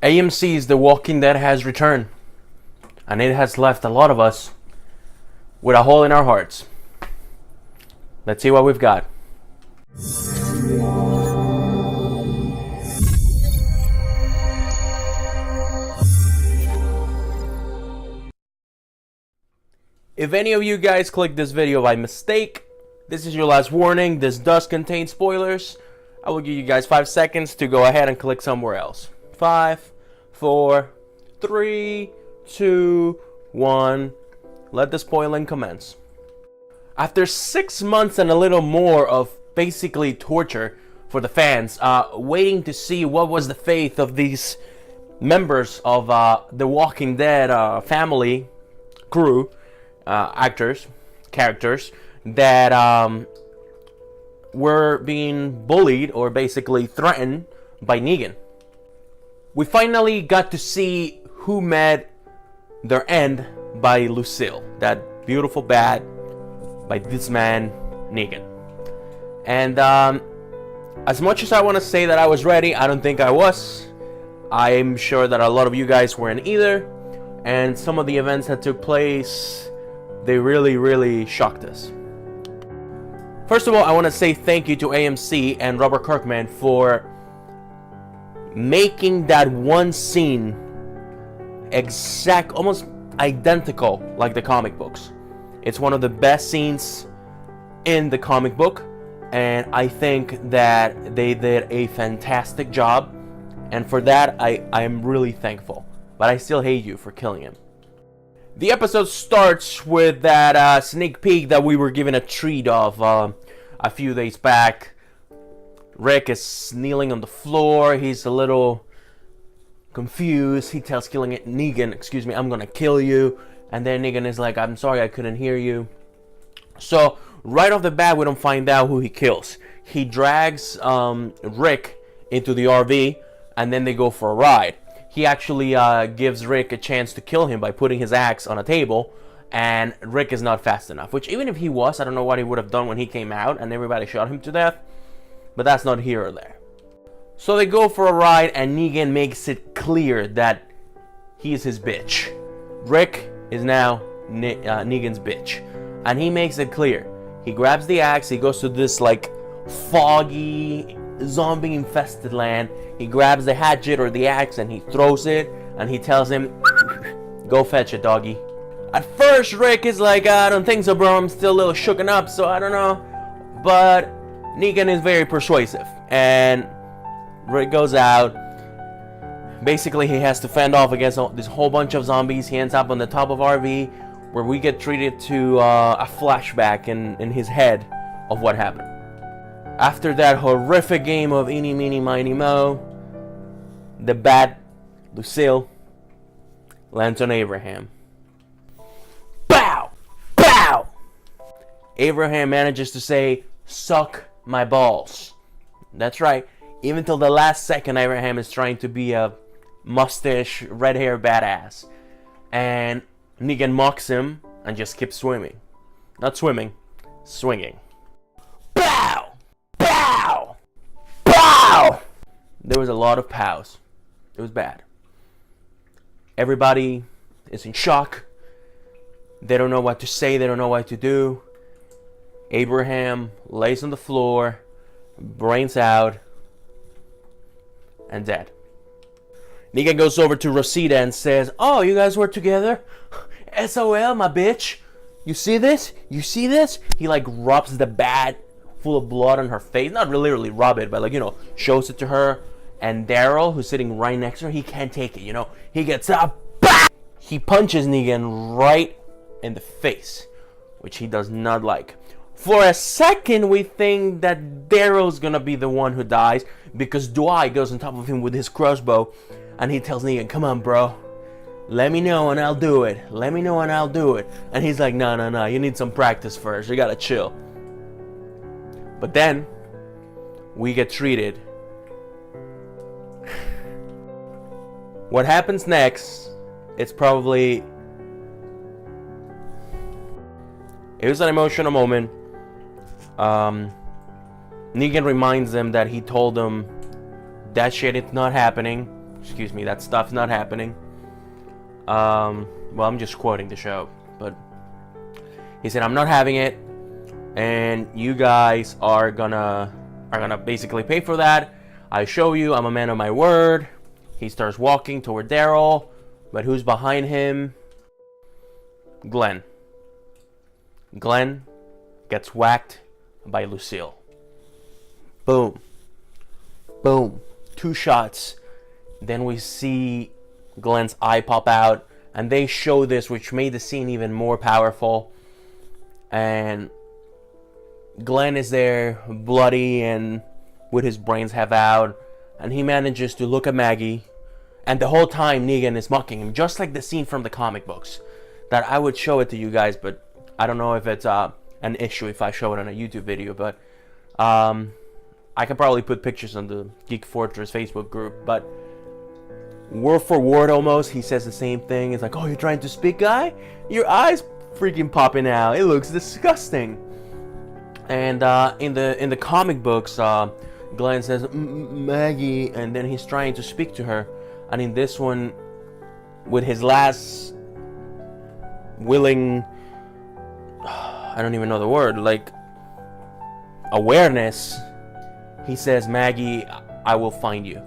AMC's The Walking Dead has returned, and it has left a lot of us with a hole in our hearts. Let's see what we've got. If any of you guys clicked this video by mistake, this is your last warning. This does contain spoilers. I will give you guys 5 seconds to go ahead and click somewhere else. 5, 4, 3, 2, 1. Let the spoiling commence. After 6 months and a little more of basically torture for the fans, waiting to see what was the fate of these members of the Walking Dead family, crew, actors, characters that were being bullied or basically threatened by Negan. We finally got to see who met their end by Lucille, that beautiful bat by this man Negan. And as much as I want to say that I was ready, I don't think I was. I'm sure that a lot of you guys weren't either, and some of the events that took place, they really shocked us. First of all, I want to say thank you to AMC and Robert Kirkman for making that one scene almost identical like the comic books. It's one of the best scenes in the comic book, and I think that they did a fantastic job, and for that I am really thankful. But I still hate you for killing him. The episode starts with that sneak peek that we were given a treat of a few days back. Rick is kneeling on the floor. He's a little confused. He tells Negan, excuse me, I'm gonna kill you. And then Negan is like, I'm sorry, I couldn't hear you. So right off the bat, we don't find out who he kills. He drags Rick into the RV, and then they go for a ride. He actually gives Rick a chance to kill him by putting his axe on a table, and Rick is not fast enough. Which, even if he was, I don't know what he would have done when he came out and everybody shot him to death. But that's not here or there. So they go for a ride, and Negan makes it clear that he is his bitch. Rick is now Negan's bitch. And he makes it clear. He grabs the axe, he goes to this like foggy, zombie-infested land. He grabs the hatchet or the axe and he throws it, and he tells him, go fetch it, doggy. At first, Rick is like, I don't think so, bro. I'm still a little shooken up, so I don't know. But Negan is very persuasive, and Rick goes out. Basically, he has to fend off against this whole bunch of zombies. He ends up on the top of RV, where we get treated to a flashback in his head of what happened. After that horrific game of eeny, meeny, miny, moe, the bat, Lucille, lands on Abraham. Bow! Bow! Abraham manages to say, suck my balls. That's right. Even till the last second, Abraham is trying to be a mustache, red hair badass. And Negan mocks him and just keeps swimming. Not swimming, swinging. Pow! Pow! Pow! There was a lot of pows. It was bad. Everybody is in shock. They don't know what to say. They don't know what to do. Abraham lays on the floor, brains out, and dead. Negan goes over to Rosita and says, oh, you guys were together? SOL, my bitch. You see this? You see this? He like rubs the bat full of blood on her face. Not literally rub it, but like, shows it to her. And Daryl, who's sitting right next to her, he can't take it, He gets up. Bah! He punches Negan right in the face, which he does not like. For a second, we think that Daryl's gonna be the one who dies, because Dwight goes on top of him with his crossbow, and he tells Negan, come on, bro. Let me know and I'll do it. Let me know and I'll do it. And he's like, no, you need some practice first. You gotta chill. But then, we get treated. What happens next, it's probably... It was an emotional moment. Negan reminds them that he told them that shit is not happening. excuse me, that stuff's not happening. Well, I'm just quoting the show, but he said, I'm not having it, and you guys are gonna basically pay for that. I show you, I'm a man of my word. He starts walking toward Daryl, but who's behind him? Glenn. Glenn gets whacked by Lucille. Boom. Boom. 2 shots. Then we see Glenn's eye pop out, and they show this, which made the scene even more powerful. And Glenn is there, bloody and with his brains half out, and he manages to look at Maggie, and the whole time Negan is mocking him, just like the scene from the comic books. That I would show it to you guys, but I don't know if it's an issue if I show it on a YouTube video, but I can probably put pictures on the Geek Fortress Facebook group, but word for word almost, he says the same thing. It's like, oh, you're trying to speak, guy? Your eyes freaking popping out. It looks disgusting. And in the comic books, Glenn says, Maggie, and then he's trying to speak to her. And in this one, with his last willing, I don't even know the word, like awareness, he says, Maggie, I will find you.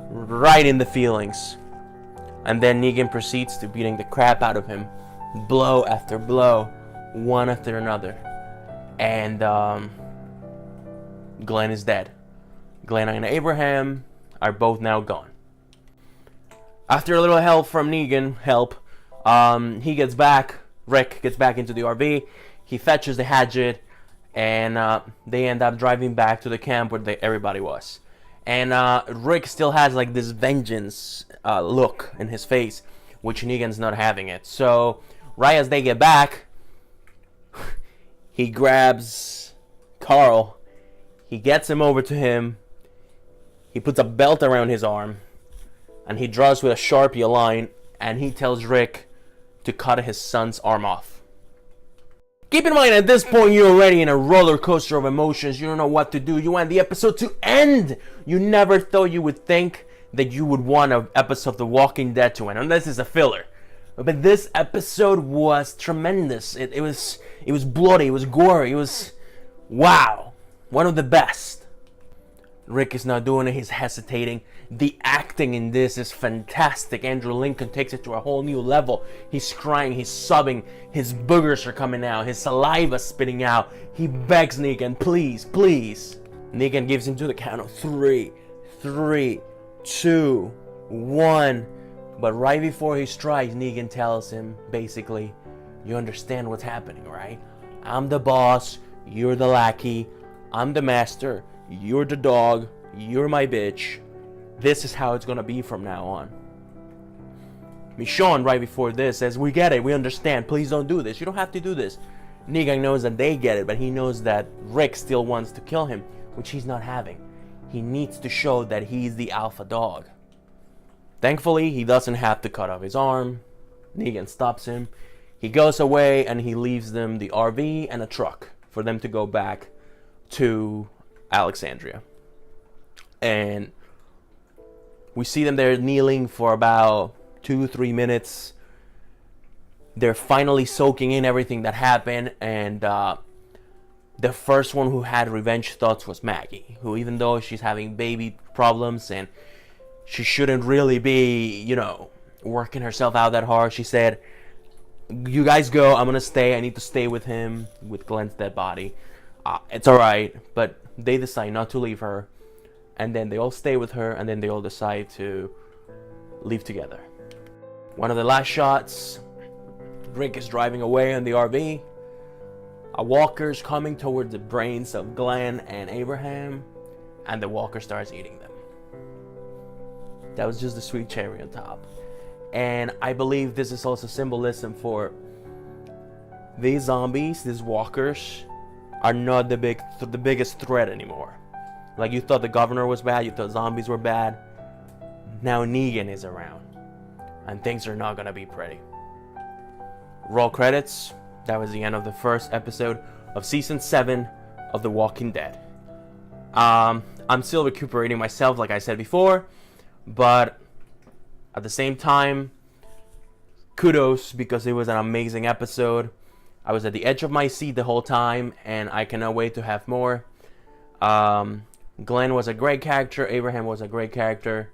Right in the feelings. And then Negan proceeds to beating the crap out of him, blow after blow, one after another. And Glenn is dead. Glenn and Abraham are both now gone. After a little help from Negan, he gets back. Rick gets back into the RV. He fetches the hatchet, and they end up driving back to the camp where everybody was. And Rick still has like this vengeance look in his face, which Negan's not having it. So right as they get back, he grabs Carl. He gets him over to him. He puts a belt around his arm, and he draws with a Sharpie a line, and he tells Rick to cut his son's arm off. Keep in mind, at this point, you're already in a roller coaster of emotions. You don't know what to do. You want the episode to end. You never thought you would think that you would want an episode of The Walking Dead to end, unless it's a filler. But this episode was tremendous. It was bloody. It was gory. It was, wow, one of the best. Rick is not doing it. He's hesitating. The acting in this is fantastic. Andrew Lincoln takes it to a whole new level. He's crying. He's sobbing. His boogers are coming out. His saliva spitting out. He begs Negan, please, please. Negan gives him to the count of 3, 2, 1. But right before he strikes, Negan tells him, basically, you understand what's happening, right? I'm the boss. You're the lackey. I'm the master. You're the dog. You're my bitch. This is how it's gonna be from now on. Michonne, right before this, says, we get it. We understand. Please don't do this. You don't have to do this. Negan knows that they get it, but he knows that Rick still wants to kill him, which he's not having. He needs to show that he's the alpha dog. Thankfully, he doesn't have to cut off his arm. Negan stops him. He goes away, and he leaves them the RV and a truck for them to go back to Alexandria. And we see them there kneeling for about 2-3 minutes. They're finally soaking in everything that happened, and the first one who had revenge thoughts was Maggie, who, even though she's having baby problems and she shouldn't really be, working herself out that hard, she said, you guys go, I'm gonna stay. I need to stay with him, with Glenn's dead body. It's alright. But they decide not to leave her, and then they all stay with her, and then they all decide to leave together. One of the last shots, Rick is driving away in the RV. A walker's coming towards the brains of Glenn and Abraham, and the walker starts eating them. That was just the sweet cherry on top. And I believe this is also symbolism for these zombies, these walkers, are not the biggest threat anymore. Like, you thought the governor was bad, you thought zombies were bad. Now Negan is around, and things are not gonna be pretty. Roll credits. That was the end of the first episode of season 7 of The Walking Dead. I'm still recuperating myself, like I said before, but At the same time, kudos, because it was an amazing episode. I was at the edge of my seat the whole time, and I cannot wait to have more. Glenn was a great character. Abraham was a great character.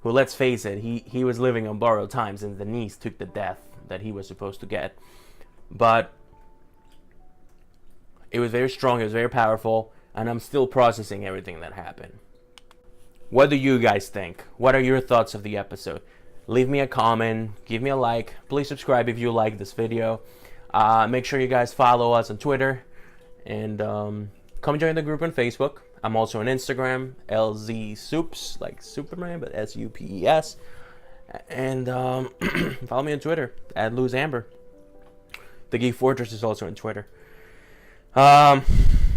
Who, let's face it, he was living on borrowed time since the niece took the death that he was supposed to get. But it was very strong. It was very powerful, and I'm still processing everything that happened. What do you guys think? What are your thoughts of the episode? Leave me a comment, give me a like, please subscribe if you like this video. Make sure you guys follow us on Twitter, and come join the group on Facebook. I'm also on Instagram, LZSoups, like Superman, but SUPES. And follow me on Twitter, @LoseAmber. The Geek Fortress is also on Twitter. I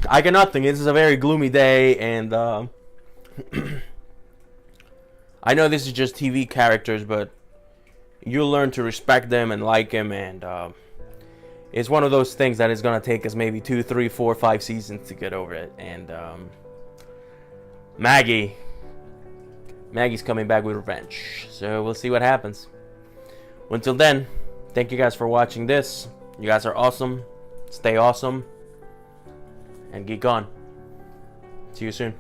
got nothing. This is a very gloomy day, and I know this is just TV characters, but you'll learn to respect them and like them, and it's one of those things that is going to take us maybe 2, 3, 4, 5 seasons to get over it. And Maggie's coming back with revenge, so we'll see what happens. Until then, thank you guys for watching this. You guys are awesome. Stay awesome, and geek on. See you soon.